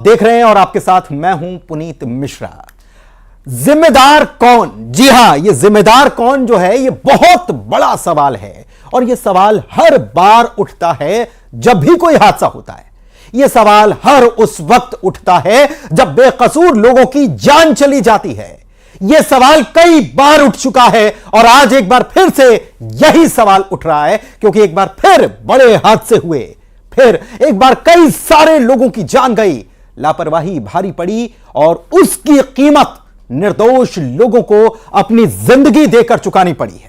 देख रहे हैं और आपके साथ मैं हूं पुनीत मिश्रा। जिम्मेदार कौन? जी हां, यह जिम्मेदार कौन जो है यह बहुत बड़ा सवाल है और यह सवाल हर बार उठता है जब भी कोई हादसा होता है। यह सवाल हर उस वक्त उठता है जब बेकसूर लोगों की जान चली जाती है। यह सवाल कई बार उठ चुका है और आज एक बार फिर से यही सवाल उठ रहा है, क्योंकि एक बार फिर बड़े हादसे हुए, फिर एक बार कई सारे लोगों की जान गई, लापरवाही भारी पड़ी और उसकी कीमत निर्दोष लोगों को अपनी जिंदगी देकर चुकानी पड़ी है।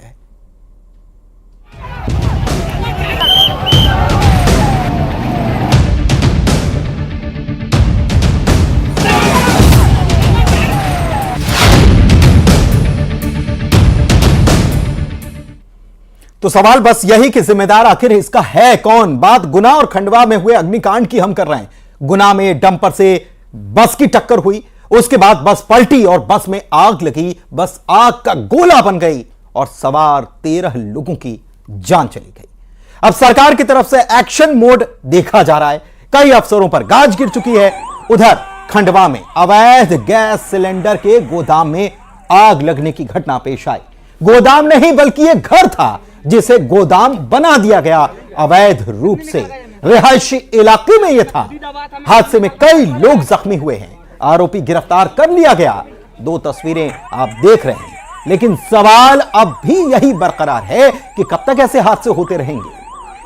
तो सवाल बस यही कि जिम्मेदार आखिर इसका है कौन। बात गुना और खंडवा में हुए अग्निकांड की हम कर रहे हैं। गुना में डंपर से बस की टक्कर हुई, उसके बाद बस पलटी और बस में आग लगी। बस आग का गोला बन गई और सवार 13 लोगों की जान चली गई। अब सरकार की तरफ से एक्शन मोड देखा जा रहा है। कई अफसरों पर गाज गिर चुकी है। उधर खंडवा में अवैध गैस सिलेंडर के गोदाम में आग लगने की घटना पेश आई। गोदाम नहीं बल्कि यह घर था जिसे गोदाम बना दिया गया अवैध रूप से। रिहायशी इलाके में यह था। हादसे में कई लोग जख्मी हुए हैं। आरोपी गिरफ्तार कर लिया गया। 2 तस्वीरें आप देख रहे हैं, लेकिन सवाल अब भी यही बरकरार है कि कब तक ऐसे हादसे होते रहेंगे।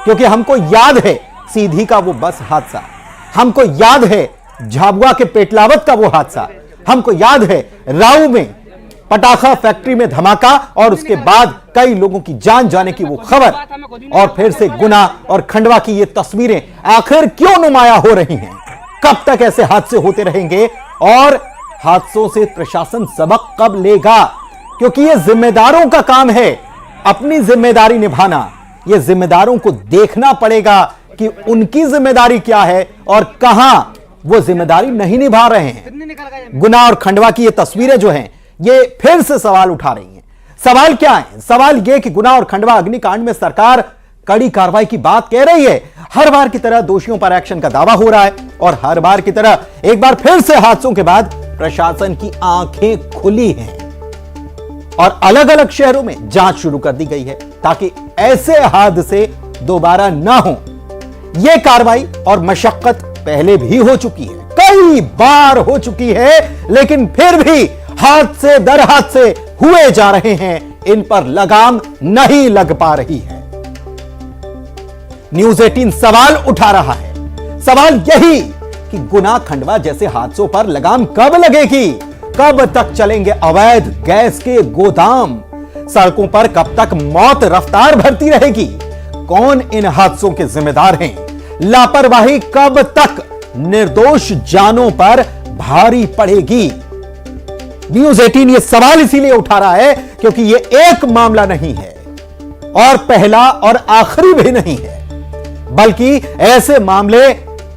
क्योंकि हमको याद है सीधी का वो बस हादसा, हमको याद है झाबुआ के पेटलावत का वो हादसा, हमको याद है राऊ में पटाखा फैक्ट्री में धमाका और उसके बाद कई लोगों की जान जाने की वो खबर, और फिर से गुना और खंडवा की ये तस्वीरें आखिर क्यों नुमाया हो रही हैं? कब तक ऐसे हादसे होते रहेंगे और हादसों से प्रशासन सबक कब लेगा? क्योंकि ये जिम्मेदारों का काम है अपनी जिम्मेदारी निभाना। ये जिम्मेदारों को देखना पड़ेगा कि उनकी जिम्मेदारी क्या है और कहां वो जिम्मेदारी नहीं निभा रहे हैं। गुना और खंडवा की ये तस्वीरें जो हैं ये फिर से सवाल उठा रही हैं। सवाल क्या है? सवाल यह कि गुना और खंडवा अग्निकांड में सरकार कड़ी कार्रवाई की बात कह रही है। हर बार की तरह दोषियों पर एक्शन का दावा हो रहा है और हर बार की तरह एक बार फिर से हादसों के बाद प्रशासन की आंखें खुली हैं और अलग अलग शहरों में जांच शुरू कर दी गई है ताकि ऐसे हादसे दोबारा ना हो। यह कार्रवाई और मशक्कत पहले भी हो चुकी है, कई बार हो चुकी है, लेकिन फिर भी हादसे दर हादसे हुए जा रहे हैं। इन पर लगाम नहीं लग पा रही है। न्यूज़ 18 सवाल उठा रहा है। सवाल यही कि गुना खंडवा जैसे हादसों पर लगाम कब लगेगी? कब तक चलेंगे अवैध गैस के गोदाम? सड़कों पर कब तक मौत रफ्तार भरती रहेगी? कौन इन हादसों के जिम्मेदार हैं? लापरवाही कब तक निर्दोष जानों पर भारी पड़ेगी? न्यूज़ 18 ये सवाल इसीलिए उठा रहा है क्योंकि ये एक मामला नहीं है और पहला और आखिरी भी नहीं है, बल्कि ऐसे मामले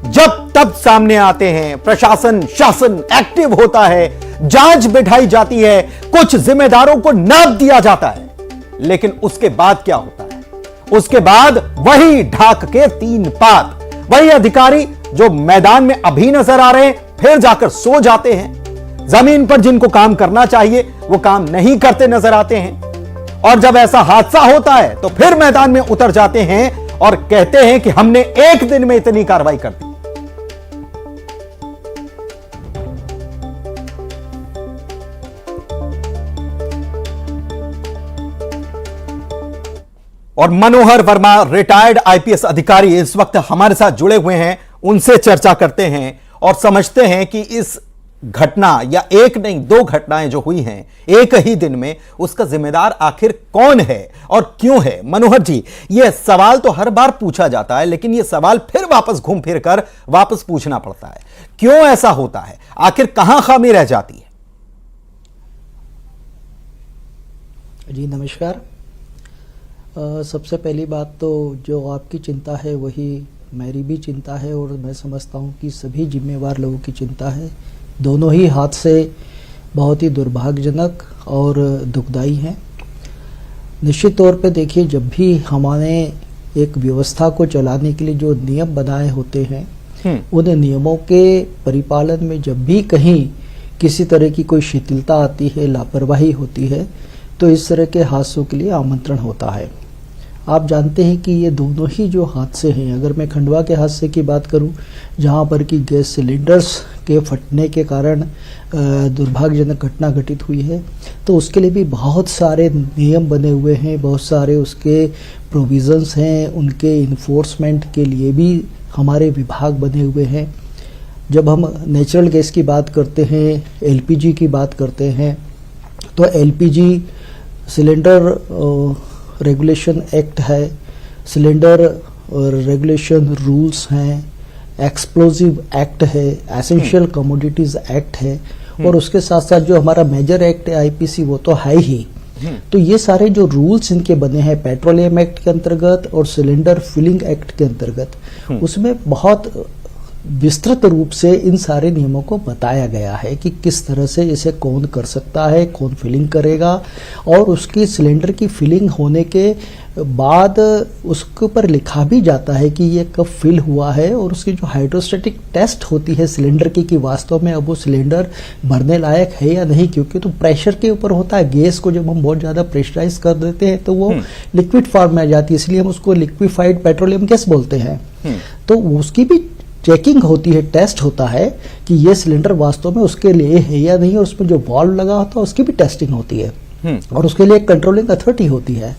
जब तब सामने आते हैं, प्रशासन शासन एक्टिव होता है, जांच बिठाई जाती है, कुछ जिम्मेदारों को नाप दिया जाता है, लेकिन उसके बाद क्या होता है? उसके बाद वही ढाक के 3 पात, वही अधिकारी जो मैदान में अभी नजर आ रहे हैं फिर जाकर सो जाते हैं। जमीन पर जिनको काम करना चाहिए वो काम नहीं करते नजर आते हैं और जब ऐसा हादसा होता है तो फिर मैदान में उतर जाते हैं और कहते हैं कि हमने एक दिन में इतनी कार्रवाई कर दी। और मनोहर वर्मा रिटायर्ड आईपीएस अधिकारी इस वक्त हमारे साथ जुड़े हुए हैं। उनसे चर्चा करते हैं और समझते हैं कि इस घटना या एक नहीं 2 घटनाएं जो हुई हैं एक ही दिन में, उसका जिम्मेदार आखिर कौन है और क्यों है? मनोहर जी, यह सवाल तो हर बार पूछा जाता है, लेकिन यह सवाल फिर वापस घूम फिर कर वापस पूछना पड़ता है। क्यों ऐसा होता है? आखिर कहां खामी रह जाती है? जी नमस्कार। सबसे पहली बात तो जो आपकी चिंता है वही मेरी भी चिंता है और मैं समझता हूं कि सभी जिम्मेवार लोगों की चिंता है। दोनों ही हादसे बहुत ही दुर्भाग्यजनक और दुखदाई हैं। निश्चित तौर पे देखिए, जब भी हमारे एक व्यवस्था को चलाने के लिए जो नियम बनाए होते हैं उन नियमों के परिपालन में जब भी कहीं किसी तरह की कोई शिथिलता आती है, लापरवाही होती है, तो इस तरह के हादसों के लिए आमंत्रण होता है। आप जानते हैं कि ये दोनों ही जो हादसे हैं, अगर मैं खंडवा के हादसे की बात करूं, जहां पर कि गैस सिलेंडर्स के फटने के कारण दुर्भाग्यजनक घटना घटित हुई है, तो उसके लिए भी बहुत सारे नियम बने हुए हैं, बहुत सारे उसके प्रोविजंस हैं, उनके इन्फोर्समेंट के लिए भी हमारे विभाग बने हुए हैं। जब हम नेचुरल गैस की बात करते हैं, एलपीजी की बात करते हैं, तो एलपीजी सिलेंडर रेगुलेशन एक्ट है, सिलेंडर रेगुलेशन रूल्स हैं, एक्सप्लोजिव एक्ट है, एसेंशियल कमोडिटीज एक्ट है, और उसके साथ साथ जो हमारा मेजर एक्ट है आईपीसी, वो तो है ही। तो ये सारे जो रूल्स इनके बने हैं पेट्रोलियम एक्ट के अंतर्गत और सिलेंडर फिलिंग एक्ट के अंतर्गत, उसमें बहुत विस्तृत रूप से इन सारे नियमों को बताया गया है कि किस तरह से इसे कौन कर सकता है, कौन फिलिंग करेगा, और उसकी सिलेंडर की फिलिंग होने के बाद उसके ऊपर लिखा भी जाता है कि ये कब फिल हुआ है, और उसकी जो हाइड्रोस्टैटिक टेस्ट होती है सिलेंडर की कि वास्तव में अब वो सिलेंडर भरने लायक है या नहीं, क्योंकि तो प्रेशर के ऊपर होता है। गैस को जब हम बहुत ज्यादा प्रेशराइज कर देते हैं तो वो लिक्विड फॉर्म में आ जाती है, इसलिए हम उसको लिक्विफाइड पेट्रोलियम गैस बोलते हैं। तो उसकी भी चेकिंग होती है, टेस्ट होता है कि ये सिलेंडर वास्तव में उसके लिए है या नहीं, और उसमें जो वाल्व लगा होता है उसकी भी टेस्टिंग होती है, और उसके लिए एक कंट्रोलिंग अथॉरिटी होती है।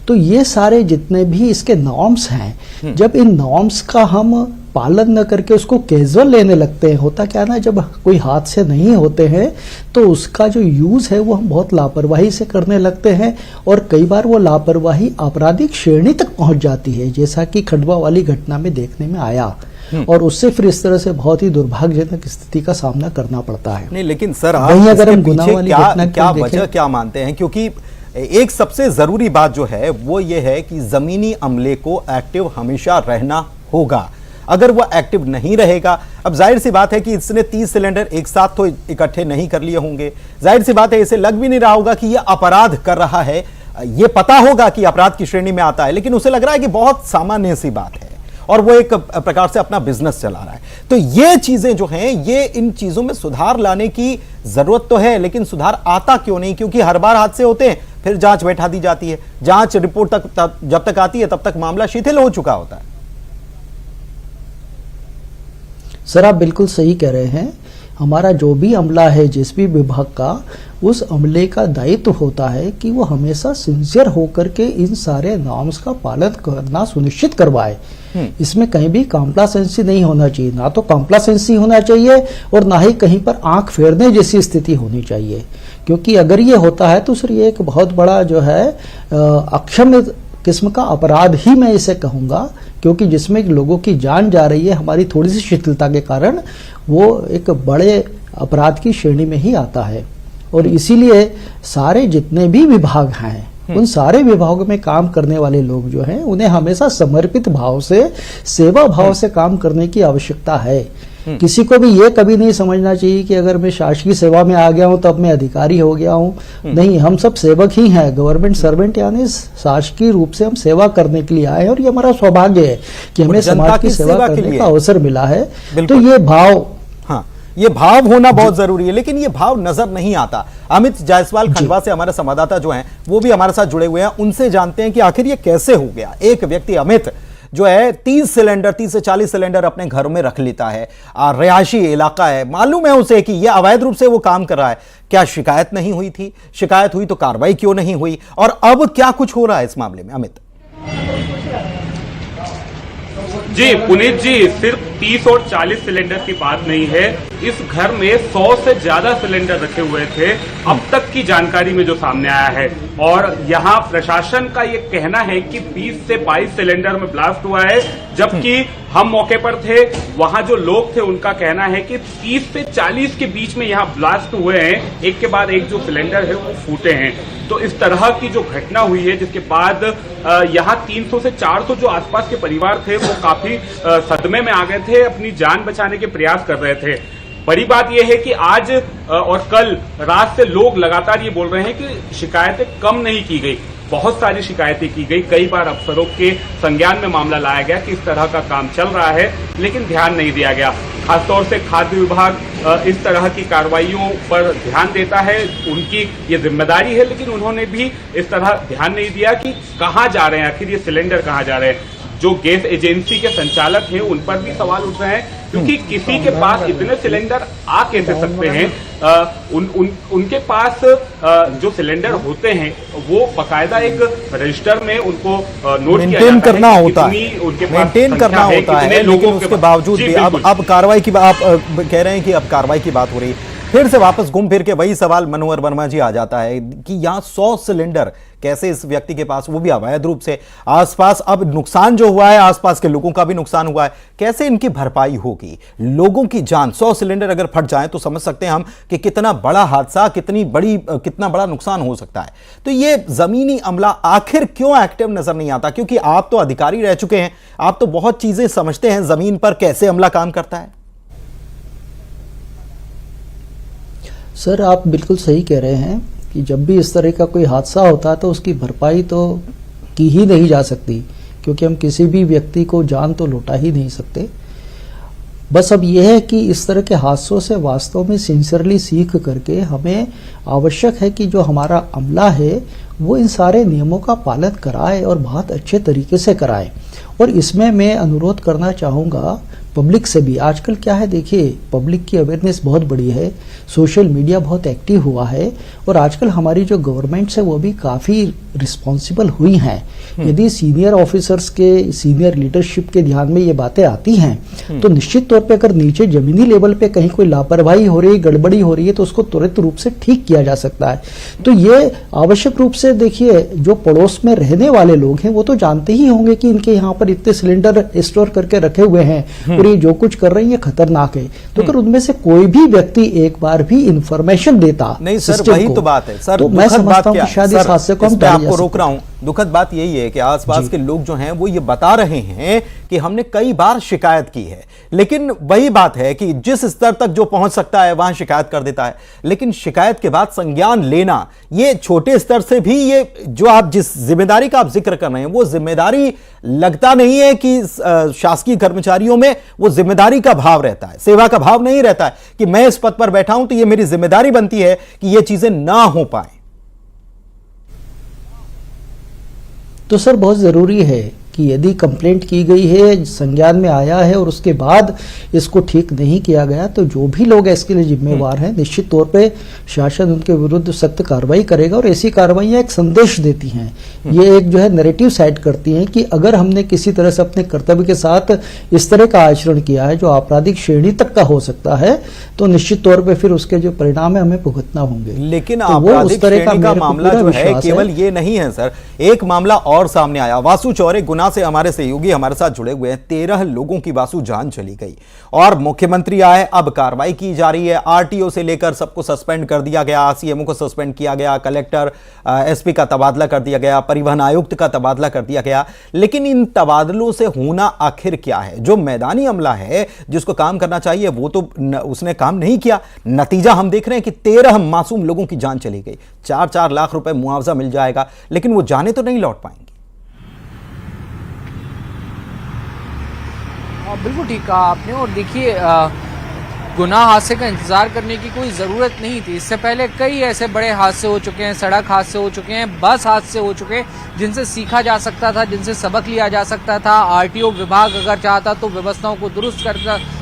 तो ये सारे जितने भी इसके नॉर्म्स हैं, जब इन नॉर्म्स का हम पालन न करके उसको कैजुअल लेने लगते हैं, होता क्या ना, जब कोई हादसे नहीं होते हैं तो उसका जो यूज है वो हम बहुत लापरवाही से करने लगते हैं, और कई बार वो लापरवाही आपराधिक श्रेणी तक पहुंच जाती है, जैसा कि खंडवा वाली घटना में देखने में आया, और उससे फिर इस तरह से बहुत ही दुर्भाग्यजनक स्थिति का सामना करना पड़ता है। नहीं, लेकिन सर वहीं अगर हम गुना वाली घटना क्या वजह क्या मानते हैं? क्योंकि एक सबसे जरूरी बात जो है वो ये है कि जमीनी अमले को एक्टिव हमेशा रहना होगा। अगर वो एक्टिव नहीं रहेगा, अब जाहिर सी बात है कि इसने 30 सिलेंडर एक साथ तो इकट्ठे नहीं कर लिए होंगे, जाहिर सी बात है इसे लग भी नहीं रहा होगा कि ये अपराध कर रहा है, ये पता होगा कि अपराध की श्रेणी में आता है, लेकिन उसे लग रहा है कि बहुत सामान्य सी बात है, और वो एक प्रकार से अपना बिजनेस चला रहा है। तो ये चीजें जो हैं, ये इन चीजों में सुधार लाने की जरूरत तो है, लेकिन सुधार आता क्यों नहीं? क्योंकि हर बार हादसे होते हैं, फिर जांच बैठा दी जाती है, जांच रिपोर्ट जब तक आती है तब तक मामला शिथिल हो चुका होता है। सर आप बिल्कुल सही कह रहे हैं। हमारा जो भी अमला है, जिस भी विभाग का, उस अमले का दायित्व होता है कि वो हमेशा सिंसियर होकर के इन सारे नॉर्म्स का पालन करना सुनिश्चित करवाए। इसमें कहीं भी कॉम्प्लासेंसी नहीं होना चाहिए, ना तो कॉम्प्लासेंसी होना चाहिए और ना ही कहीं पर आंख फेरने जैसी स्थिति होनी चाहिए, क्योंकि अगर ये होता है तो सर ये एक बहुत बड़ा जो है अक्षम्य किस्म का अपराध ही मैं इसे कहूंगा, क्योंकि जिसमें लोगों की जान जा रही है हमारी थोड़ी सी शिथिलता के कारण, वो एक बड़े अपराध की श्रेणी में ही आता है। और इसीलिए सारे जितने भी विभाग हैं, उन सारे विभागों में काम करने वाले लोग जो हैं, उन्हें हमेशा समर्पित भाव से, सेवा भाव से काम करने की आवश्यकता है। किसी को भी ये कभी नहीं समझना चाहिए कि अगर मैं शासकीय सेवा में आ गया हूं तब मैं अधिकारी हो गया हूं। नहीं, हम सब सेवक ही हैं, गवर्नमेंट सर्वेंट, यानी शासकीय रूप से हम सेवा करने के लिए आए, और ये हमारा सौभाग्य है कि हमें समाज की सेवा करने का अवसर मिला है। तो ये भाव, हाँ, ये भाव होना बहुत जरूरी है, लेकिन ये भाव नजर नहीं आता। अमित जायसवाल खंडवा से हमारे संवाददाता जो हैं वो भी हमारे साथ जुड़े हुए हैं, उनसे जानते हैं कि आखिर ये कैसे हो गया। एक व्यक्ति अमित जो है 30 से 40 सिलेंडर अपने घरों में रख लेता है, रिहायशी इलाका है, मालूम है उसे कि यह अवैध रूप से वो काम कर रहा है, क्या शिकायत नहीं हुई थी? शिकायत हुई तो कार्रवाई क्यों नहीं हुई? और अब क्या कुछ हो रहा है इस मामले में? अमित जी, पुनीत जी, सिर्फ 30 और 40 सिलेंडर की बात नहीं है। इस घर में 100 से ज्यादा सिलेंडर रखे हुए थे, अब तक की जानकारी में जो सामने आया है। और यहाँ प्रशासन का ये कहना है कि 20 से 22 सिलेंडर में ब्लास्ट हुआ है, जबकि हम मौके पर थे, वहां जो लोग थे उनका कहना है कि 30 से 40 के बीच में यहाँ ब्लास्ट हुए हैं, एक के बाद एक जो सिलेंडर है वो फूटे हैं। तो इस तरह की जो घटना हुई है, जिसके बाद यहाँ 300 से 400 जो आसपास के परिवार थे वो काफी सदमे में आ गए थे, अपनी जान बचाने के प्रयास कर रहे थे। बड़ी बात यह है कि आज और कल रात से लोग लगातार ये बोल रहे हैं कि शिकायतें कम नहीं की गई। बहुत सारी शिकायतें की गई, कई बार अफसरों के संज्ञान में मामला लाया गया कि इस तरह का काम चल रहा है, लेकिन ध्यान नहीं दिया गया। खासतौर से खाद्य विभाग इस तरह की कार्रवाइयों पर ध्यान देता है, उनकी ये जिम्मेदारी है, लेकिन उन्होंने भी इस तरह ध्यान नहीं दिया कि कहाँ जा रहे हैं, आखिर ये सिलेंडर कहाँ जा रहे हैं। जो गैस एजेंसी के संचालक हैं उन पर भी सवाल उठ रहे हैं, क्योंकि किसी के पास इतने सिलेंडर आ कैसे सकते हैं। उनके पास जो सिलेंडर होते हैं वो बाकायदा एक रजिस्टर में उनको नोट किया जाता है, करना होता है, उनके पास मेंटेन करना होता है, लेकिन उसके बावजूद भी अब कार्रवाई की आप कह रहे हैं कि अब कार्रवाई की बात हो रही है। फिर से वापस घूम फिर के वही सवाल मनोहर वर्मा जी आ जाता है कि यहाँ 100 सिलेंडर कैसे इस व्यक्ति के पास, वो भी अवैध रूप से, आसपास अब नुकसान जो हुआ है आसपास के लोगों का भी नुकसान हुआ है, कैसे इनकी भरपाई होगी? लोगों की जान, 100 सिलेंडर अगर फट जाए तो समझ सकते हैं हम कि कितना बड़ा हादसा, कितना बड़ा नुकसान हो सकता है। तो ये जमीनी अमला आखिर क्यों एक्टिव नजर नहीं आता? क्योंकि आप तो अधिकारी रह चुके हैं, आप तो बहुत चीजें समझते हैं जमीन पर कैसे अमला काम करता है। सर, आप बिल्कुल सही कह रहे हैं कि जब भी इस तरह का कोई हादसा होता है तो उसकी भरपाई तो की ही नहीं जा सकती, क्योंकि हम किसी भी व्यक्ति को जान तो लौटा ही नहीं सकते। बस अब यह है कि इस तरह के हादसों से वास्तव में सिंसियरली सीख करके हमें आवश्यक है कि जो हमारा अमला है वो इन सारे नियमों का पालन कराए और बहुत अच्छे तरीके से कराए। और इसमें मैं अनुरोध करना चाहूँगा पब्लिक से भी। आजकल क्या है, देखिए, पब्लिक की अवेयरनेस बहुत बड़ी है, सोशल मीडिया बहुत एक्टिव हुआ है, और आजकल हमारी जो गवर्नमेंट्स है वो भी काफ़ी रिस्पॉन्सिबल हुई हैं। यदि सीनियर ऑफिसर्स के, सीनियर लीडरशिप के ध्यान में ये बातें आती हैं तो निश्चित तौर पे अगर नीचे जमीनी लेवल पे कहीं कोई लापरवाही हो रही है, गड़बड़ी हो रही है, तो उसको त्वरित रूप से ठीक किया जा सकता है। तो ये आवश्यक रूप से, देखिए, जो पड़ोस में रहने वाले लोग हैं वो तो जानते ही होंगे कि इनके यहाँ पर इतने सिलेंडर स्टोर करके रखे हुए हैं और ये जो कुछ कर रहे हैं ये खतरनाक है। तो अगर उनमें से कोई भी व्यक्ति एक बार भी इंफॉर्मेशन देता, नहीं सर, वही तो बात है सर, तो मैं समझता हूं कि शायद इस हादसे को हम आपको रोक रहा हूं। दुखद बात यही है कि आसपास के लोग जो हैं वो ये बता रहे हैं कि हमने कई बार शिकायत की है, लेकिन वही बात है कि जिस स्तर तक जो पहुंच सकता है वहां शिकायत कर देता है, लेकिन शिकायत के बाद संज्ञान लेना, ये छोटे स्तर से भी, ये जो आप जिस जिम्मेदारी का आप जिक्र कर रहे हैं वो जिम्मेदारी लगता नहीं है कि शासकीय कर्मचारियों में वो जिम्मेदारी का भाव रहता है, सेवा का भाव नहीं रहता है कि मैं इस पद पर बैठा हूं तो ये मेरी जिम्मेदारी बनती है कि ये चीजें ना हो पाए। तो सर, बहुत ज़रूरी है कि यदि कंप्लेंट की गई है, संज्ञान में आया है और उसके बाद इसको ठीक नहीं किया गया, तो जो भी लोग इसके लिए जिम्मेवार हैं निश्चित तौर पे शासन उनके विरुद्ध सख्त कार्रवाई करेगा। और ऐसी कार्रवाइयाँ एक संदेश देती हैं, ये एक जो है नैरेटिव सेट करती हैं कि अगर हमने किसी तरह से अपने कर्तव्य के साथ इस तरह का आचरण किया है जो आपराधिक श्रेणी तक का हो सकता है, तो निश्चित तौर पर फिर उसके जो परिणाम है हमें भुगतना होंगे। लेकिन तो वो उस तरह का मामला जो है केवल ये नहीं है सर, एक मामला और सामने आया, वासु चौरे गुना से हमारे सहयोगी हमारे साथ जुड़े हुए हैं। 13 लोगों की वासु जान चली गई और मुख्यमंत्री आए, अब कार्रवाई की जा रही है। आरटीओ से लेकर सबको सस्पेंड कर दिया गया, सीएमओ को सस्पेंड किया गया, कलेक्टर एसपी का तबादला कर दिया गया, परिवहन आयुक्त का तबादला कर दिया गया। लेकिन इन तबादलों से होना आखिर क्या है? जो मैदानी अमला है जिसको काम करना चाहिए वो तो उसने काम नहीं किया। नतीजा हम देख रहे हैं कि 13 मासूम लोगों की जान चली गई। 4-4 लाख रुपए मुआवजा मिल जाएगा, लेकिन वो जाने तो नहीं लौट पाएंगे। बिल्कुल ठीक कहा आपने। और देखिए, गुनाह हादसे का इंतजार करने की कोई ज़रूरत नहीं थी। इससे पहले कई ऐसे बड़े हादसे हो चुके हैं, सड़क हादसे हो चुके हैं, बस हादसे हो चुके हैं, जिनसे सीखा जा सकता था, जिनसे सबक लिया जा सकता था। आरटीओ विभाग अगर चाहता तो व्यवस्थाओं को दुरुस्त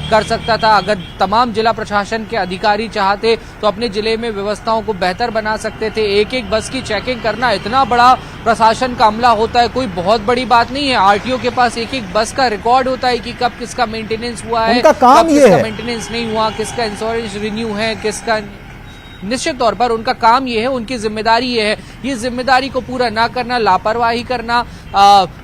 कर सकता था। अगर तमाम जिला प्रशासन के अधिकारी चाहते तो अपने जिले में व्यवस्थाओं को बेहतर बना सकते थे। एक एक बस की चेकिंग करना इतना बड़ा प्रशासन का अमला होता है, कोई बहुत बड़ी बात नहीं है। आरटीओ के पास एक एक बस का रिकॉर्ड होता है कि कब किसका मेंटेनेंस हुआ है, कब किसका मेंटेनेंस नहीं हुआ, किसका इंश्योरेंस रिन्यू है, किसका। निश्चित तौर पर उनका काम ये है, उनकी जिम्मेदारी ये है। ये जिम्मेदारी को पूरा ना करना, लापरवाही करना,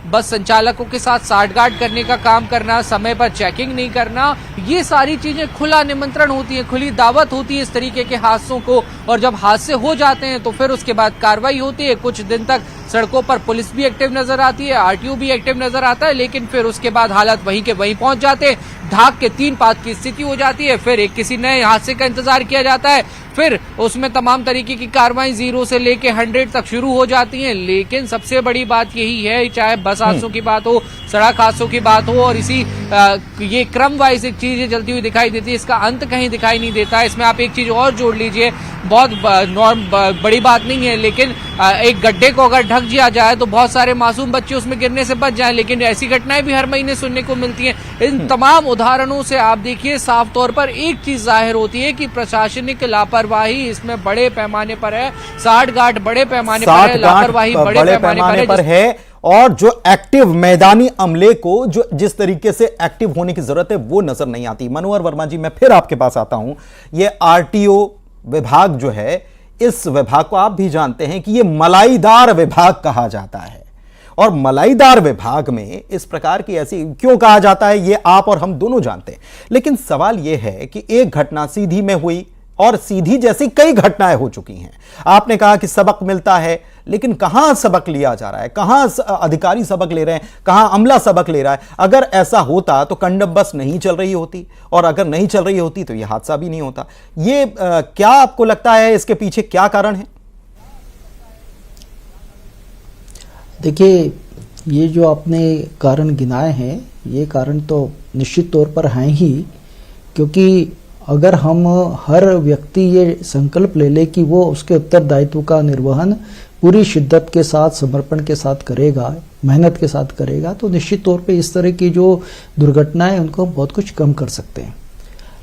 बस संचालकों के साथ साठगांठ करने का काम करना, समय पर चेकिंग नहीं करना, ये सारी चीजें खुला निमंत्रण होती है, खुली दावत होती है इस तरीके के हादसों को। और जब हादसे हो जाते हैं तो फिर उसके बाद कार्रवाई होती है। कुछ दिन तक सड़कों पर पुलिस भी एक्टिव नजर आती है, आरटीओ भी एक्टिव नजर आता है, लेकिन फिर उसके बाद हालात वहीं के वहीं पहुंच जाते हैं। ढाक के 3 पात की स्थिति हो जाती है। फिर एक किसी नए हादसे का इंतजार किया जाता है, फिर उसमें तमाम तरीके की कार्रवाई 0 से लेके 100 मिनट तक शुरू हो जाती हैं। लेकिन सबसे बड़ी बात यही है, चाहे बस हादसों की बात हो, सड़क हादसों की बात हो, और इसी ये क्रम वाइज एक चीज चलती हुई दिखाई देती है, इसका अंत कहीं दिखाई नहीं देता। इसमें आप एक चीज और जोड़ लीजिए, बहुत बड़ी बात नहीं है, लेकिन एक गड्ढे को अगर ढक दिया जाए तो बहुत सारे मासूम बच्चे उसमें गिरने से बच जाएं। लेकिन ऐसी घटनाएं भी हर महीने सुनने को मिलती हैं। इन तमाम उदाहरणों से आप देखिए साफ तौर पर एक चीज जाहिर होती है कि प्रशासनिक लापरवाही इसमें बड़े पैमाने पर है, साठ-गांठ बड़े पैमाने पर है, लापरवाही बड़े पैमाने पर है। और जो एक्टिव मैदानी अमले को जो जिस तरीके से एक्टिव होने की जरूरत है वो नजर नहीं आती। मनोहर वर्मा जी, मैं फिर आपके पास आता हूं। ये आरटीओ विभाग जो है, इस विभाग को आप भी जानते हैं कि ये मलाईदार विभाग कहा जाता है, और मलाईदार विभाग में इस प्रकार की ऐसी क्यों कहा जाता है ये आप और हम दोनों जानते हैं। लेकिन सवाल यह है कि एक घटना सीधी में हुई और सीधी जैसी कई घटनाएं हो चुकी हैं। आपने कहा कि सबक मिलता है, लेकिन कहां सबक लिया जा रहा है, कहां अधिकारी सबक ले रहे हैं, कहां अमला सबक ले रहा है। अगर ऐसा होता तो कंडम बस नहीं चल रही होती, और अगर नहीं चल रही होती तो यह हादसा भी नहीं होता। ये क्या आपको लगता है इसके पीछे क्या कारण है? देखिए, ये जो आपने कारण गिनाए हैं, ये कारण तो निश्चित तौर पर हैं ही, क्योंकि अगर हम हर व्यक्ति ये संकल्प ले ले कि वो उसके उत्तरदायित्व का निर्वहन पूरी शिद्दत के साथ, समर्पण के साथ करेगा, मेहनत के साथ करेगा, तो निश्चित तौर पे इस तरह की जो दुर्घटनाएं उनको बहुत कुछ कम कर सकते हैं।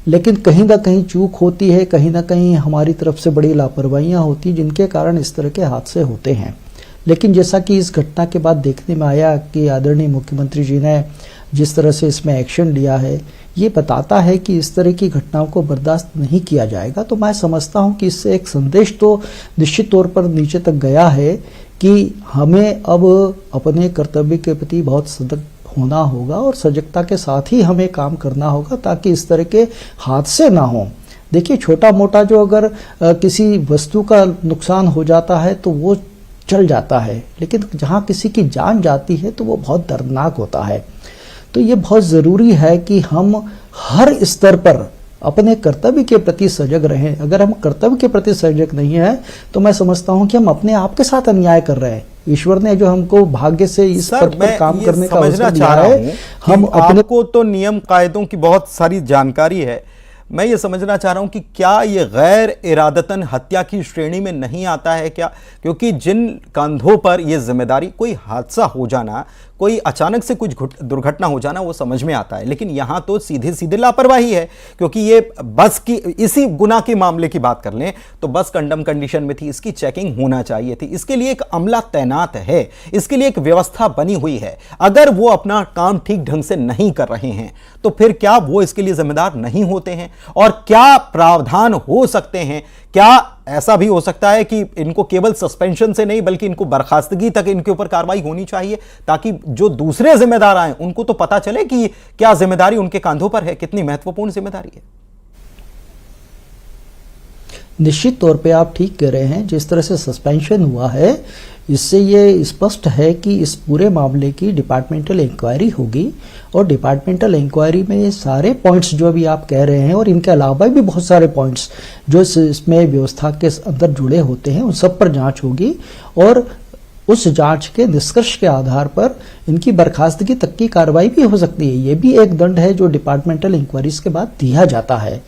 लेकिन कहीं ना कहीं चूक होती है, कहीं ना कहीं हमारी तरफ से बड़ी लापरवाहियां होती, जिनके कारण इस तरह के हादसे होते हैं। लेकिन जैसा कि इस घटना के बाद देखने में आया कि आदरणीय मुख्यमंत्री जी ने जिस तरह से इसमें एक्शन लिया है, ये बताता है कि इस तरह की घटनाओं को बर्दाश्त नहीं किया जाएगा। तो मैं समझता हूं कि इससे एक संदेश तो निश्चित तौर पर नीचे तक गया है कि हमें अब अपने कर्तव्य के प्रति बहुत सतर्क होना होगा, और सजगता के साथ ही हमें काम करना होगा, ताकि इस तरह के हादसे ना हों। देखिए, छोटा मोटा जो अगर किसी वस्तु का नुकसान हो जाता है तो वो चल जाता है, लेकिन जहां किसी की जान जाती है तो वो बहुत दर्दनाक होता है। तो ये बहुत जरूरी है कि हम हर स्तर पर अपने कर्तव्य के प्रति सजग रहें। अगर हम कर्तव्य के प्रति सजग नहीं है तो मैं समझता हूं कि हम अपने आप के साथ अन्याय कर रहे हैं। ईश्वर ने जो हमको भाग्य से इस पद पर काम करने का अवसर दिया है, हम अपने को तो नियम कायदों की बहुत सारी जानकारी है। मैं ये समझना चाह रहा हूं कि क्या ये गैर इरादतन हत्या की श्रेणी में नहीं आता है क्या? क्योंकि जिन कंधों पर ये जिम्मेदारी, कोई हादसा हो जाना, कोई अचानक से कुछ दुर्घटना हो जाना, वो समझ में आता है, लेकिन यहां तो सीधे सीधे लापरवाही है। क्योंकि ये बस की, इसी गुना के मामले की बात कर लें तो बस कंडम कंडीशन में थी, इसकी चेकिंग होना चाहिए थी, इसके लिए एक अमला तैनात है, इसके लिए एक व्यवस्था बनी हुई है। अगर वो अपना काम ठीक ढंग से नहीं कर रहे हैं तो फिर क्या वो इसके लिए जिम्मेदार नहीं होते हैं? और क्या प्रावधान हो सकते हैं? क्या ऐसा भी हो सकता है कि इनको केवल सस्पेंशन से नहीं बल्कि इनको बर्खास्तगी तक इनके ऊपर कार्रवाई होनी चाहिए, ताकि जो दूसरे जिम्मेदार आए उनको तो पता चले कि क्या जिम्मेदारी उनके कंधों पर है, कितनी महत्वपूर्ण जिम्मेदारी है? निश्चित तौर पे आप ठीक कह रहे हैं। जिस तरह से सस्पेंशन हुआ है, इससे ये स्पष्ट है कि इस पूरे मामले की डिपार्टमेंटल इंक्वायरी होगी, और डिपार्टमेंटल इंक्वायरी में ये सारे पॉइंट्स जो अभी आप कह रहे हैं, और इनके अलावा भी बहुत सारे पॉइंट्स जो इसमें व्यवस्था के अंदर जुड़े होते हैं, उन सब पर जांच होगी, और उस जांच के निष्कर्ष के आधार पर इनकी बर्खास्तगी तक की कार्रवाई भी हो सकती है। ये भी एक दंड है जो डिपार्टमेंटल इंक्वायरीज के बाद दिया जाता है।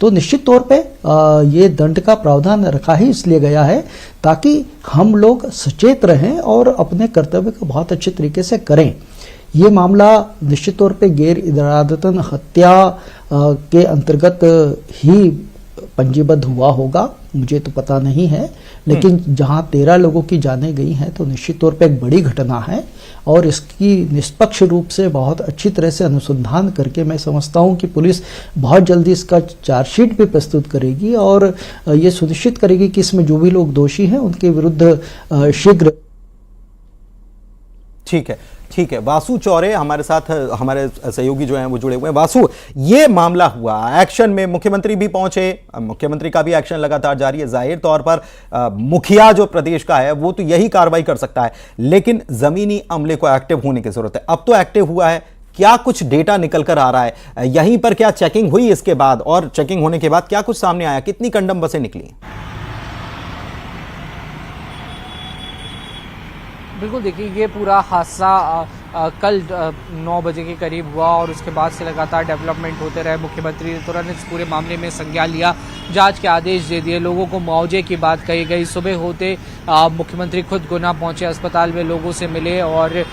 तो निश्चित तौर पे ये दंड का प्रावधान रखा ही इसलिए गया है ताकि हम लोग सचेत रहें और अपने कर्तव्य को बहुत अच्छे तरीके से करें। ये मामला निश्चित तौर पे गैर इरादतन हत्या के अंतर्गत ही पंजीबद्ध हुआ होगा, मुझे तो पता नहीं है, लेकिन जहां 13 लोगों की जानें गई हैं तो निश्चित तौर पे एक बड़ी घटना है, और इसकी निष्पक्ष रूप से बहुत अच्छी तरह से अनुसंधान करके मैं समझता हूं कि पुलिस बहुत जल्दी इसका चार्जशीट भी प्रस्तुत करेगी, और ये सुनिश्चित करेगी कि इसमें जो भी लोग दोषी हैं उनके विरुद्ध शीघ्र। ठीक है। वासु चौरे हमारे साथ, हमारे सहयोगी जो हैं वो जुड़े हुए हैं। वासु, ये मामला हुआ, एक्शन में मुख्यमंत्री भी पहुंचे, मुख्यमंत्री का भी एक्शन लगातार जारी है। जाहिर तौर पर मुखिया जो प्रदेश का है वो तो यही कार्रवाई कर सकता है, लेकिन जमीनी अमले को एक्टिव होने की जरूरत है। अब तो एक्टिव हुआ है, क्या कुछ डेटा निकल कर आ रहा है यहीं पर? क्या चेकिंग हुई इसके बाद, और चेकिंग होने के बाद क्या कुछ सामने आया? कितनी कंडम बसें निकली? बिल्कुल, देखिए ये पूरा हादसा कल 9 बजे के करीब हुआ और उसके बाद से लगातार डेवलपमेंट होते रहे। मुख्यमंत्री ने तुरंत इस पूरे मामले में संज्ञान लिया, जांच के आदेश दे दिए, लोगों को मुआवजे की बात कही गई। सुबह होते मुख्यमंत्री खुद गुना पहुंचे, अस्पताल में लोगों से मिले और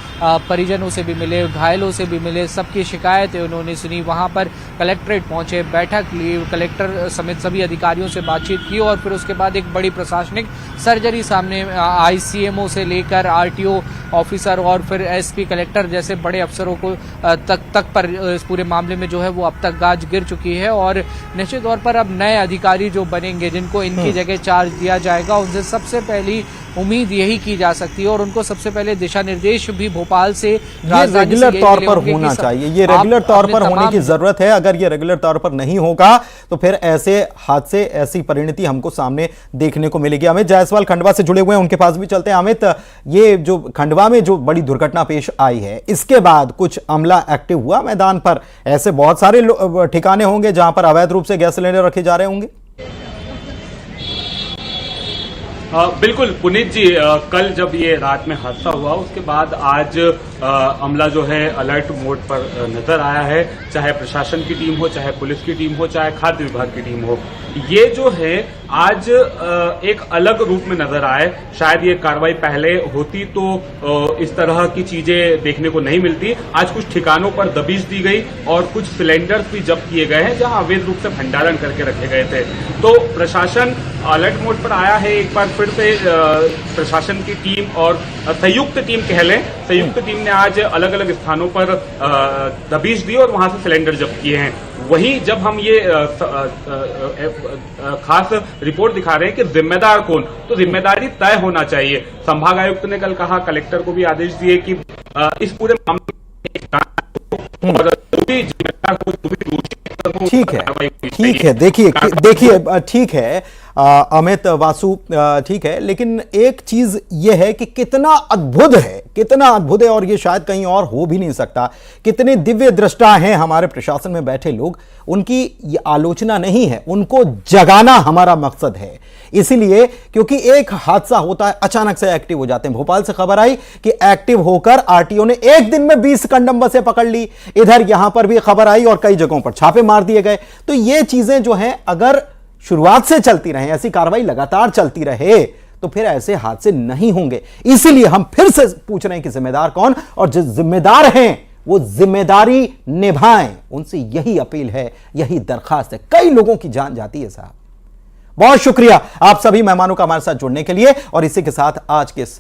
परिजनों से भी मिले, घायलों से भी मिले, सबकी शिकायतें उन्होंने सुनी। वहां पर कलेक्ट्रेट पहुंचे, बैठक ली, कलेक्टर समेत सभी अधिकारियों से बातचीत की और फिर उसके बाद एक बड़ी प्रशासनिक सर्जरी सामने आई। सीएमओ से लेकर आरटीओ ऑफिसर और फिर एसपी, कलेक्टर जैसे बड़े अफसरों को तक पर इस पूरे मामले में जो है वो अब तक गाज गिर चुकी है और निश्चित तौर पर अब नए अधिकारी जो बनेंगे, जिनको इनकी जगह चार्ज दिया जाएगा, उनसे सबसे पहली उम्मीद यही की जा सकती है और उनको सबसे पहले दिशा निर्देश भी भोपाल से, राजधानी से रेगुलर तौर पर होना चाहिए। ये रेगुलर तौर पर होने की जरूरत है। अगर ये रेगुलर तौर पर नहीं होगा तो फिर ऐसे हादसे, ऐसी परिणति हमको सामने देखने को मिलेगी। अमित जायसवाल खंडवा से जुड़े हुए हैं, उनके पास भी चलते हैं। अमित, ये जो खंडवा में जो बड़ी दुर्घटना पेश आई है, इसके बाद कुछ अमला एक्टिव हुआ मैदान पर? ऐसे बहुत सारे ठिकाने होंगे जहां पर अवैध रूप से गैस सिलेंडर रखे जा रहे होंगे। बिल्कुल पुनीत जी, कल जब ये रात में हादसा हुआ उसके बाद आज अमला जो है अलर्ट मोड पर नजर आया है। चाहे प्रशासन की टीम हो, चाहे पुलिस की टीम हो, चाहे खाद्य विभाग की टीम हो, ये जो है आज एक अलग रूप में नजर आए। शायद ये कार्रवाई पहले होती तो इस तरह की चीजें देखने को नहीं मिलती। आज कुछ ठिकानों पर दबिश दी गई और कुछ सिलेंडर्स भी जब्त किए गए हैं जहां अवैध रूप से भंडारण करके रखे गए थे। तो प्रशासन अलर्ट मोड पर आया है। एक बार फिर से प्रशासन की टीम और संयुक्त टीम कह लें, संयुक्त टीम ने आज अलग अलग स्थानों पर दबिश दी और वहां से सिलेंडर जब्त किए हैं। वहीं जब हम ये खास रिपोर्ट दिखा रहे हैं कि जिम्मेदार कौन, तो जिम्मेदारी तय होना चाहिए। संभाग आयुक्त ने कल कहा, कलेक्टर को भी आदेश दिए कि इस पूरे मामले में और जो भी जिम्मेदार हो, जो भी दोषी, ठीक है, देखिए ठीक है अमित वासु, ठीक है, लेकिन एक चीज यह है कि कितना अद्भुत है और ये शायद कहीं और हो भी नहीं सकता। कितने दिव्य दृष्टा हैं हमारे प्रशासन में बैठे लोग, उनकी ये आलोचना नहीं है, उनको जगाना हमारा मकसद है। इसीलिए क्योंकि एक हादसा होता है, अचानक से एक्टिव हो जाते हैं। भोपाल से खबर आई कि एक्टिव होकर आरटीओ ने एक दिन में 20 कंडम बसें पकड़ ली। इधर यहां पर भी खबर आई और कई जगहों पर छापे मार दिए गए। तो ये चीजें जो हैं, अगर शुरुआत से चलती रहे, ऐसी कार्रवाई लगातार चलती रहे, तो फिर ऐसे हादसे नहीं होंगे। इसीलिए हम फिर से पूछ रहे हैं कि जिम्मेदार कौन, और जो जिम्मेदार हैं वो जिम्मेदारी निभाएं। उनसे यही अपील है, यही दरखास्त है। कई लोगों की जान जाती है साहब। बहुत शुक्रिया आप सभी मेहमानों का हमारे साथ जुड़ने के लिए। और इसी के साथ आज के इस